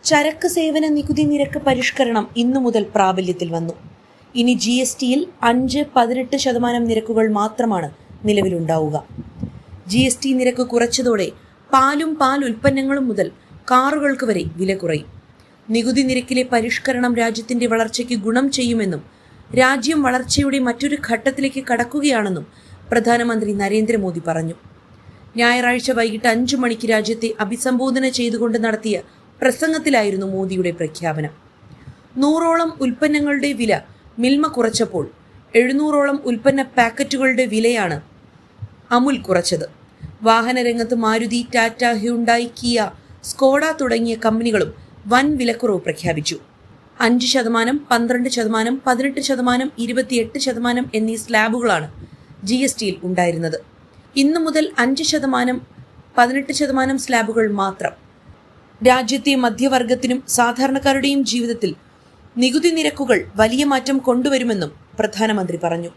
ചരക്ക് സേവന നികുതി നിരക്ക് പരിഷ്കരണം ഇന്നു മുതൽ പ്രാബല്യത്തിൽ വന്നു. ഇനി GSTയിൽ 5-18% നിരക്കുകൾ മാത്രമാണ് നിലവിലുണ്ടാവുക. GST നിരക്ക് കുറച്ചതോടെ പാലും പാൽ ഉൽപ്പന്നങ്ങളും മുതൽ കാറുകൾക്ക് വരെ വില കുറയും. നികുതി നിരക്കിലെ പരിഷ്കരണം രാജ്യത്തിന്റെ വളർച്ചയ്ക്ക് ഗുണം ചെയ്യുമെന്നും രാജ്യം വളർച്ചയുടെ മറ്റൊരു ഘട്ടത്തിലേക്ക് കടക്കുകയാണെന്നും പ്രധാനമന്ത്രി നരേന്ദ്രമോദി പറഞ്ഞു. ഞായറാഴ്ച വൈകിട്ട് 5 മണിക്ക് രാജ്യത്തെ അഭിസംബോധന ചെയ്തുകൊണ്ട് നടത്തിയ പ്രസംഗത്തിലായിരുന്നു മോദിയുടെ പ്രഖ്യാപനം. 100ഓളം ഉൽപ്പന്നങ്ങളുടെ വില മിൽമ കുറച്ചപ്പോൾ 700ഓളം ഉൽപ്പന്ന പാക്കറ്റുകളുടെ വിലയാണ് അമുൽ കുറച്ചത്. വാഹനരംഗത്ത് Maruti, Tata, Hyundai, Kia, Skoda തുടങ്ങിയ കമ്പനികളും വൻ വിലക്കുറവ് പ്രഖ്യാപിച്ചു. 5%, 12%, 18%, 28% എന്നീ സ്ലാബുകളാണ് GSTയിൽ ഉണ്ടായിരുന്നത്. ഇന്നു മുതൽ 5%, 18% സ്ലാബുകൾ മാത്രം. രാജ്യത്തെ മധ്യവർഗത്തിനും സാധാരണക്കാരുടെയും ജീവിതത്തിൽ നികുതി നിരക്കുകൾ വലിയ മാറ്റം കൊണ്ടുവരുമെന്നും പ്രധാനമന്ത്രി പറഞ്ഞു.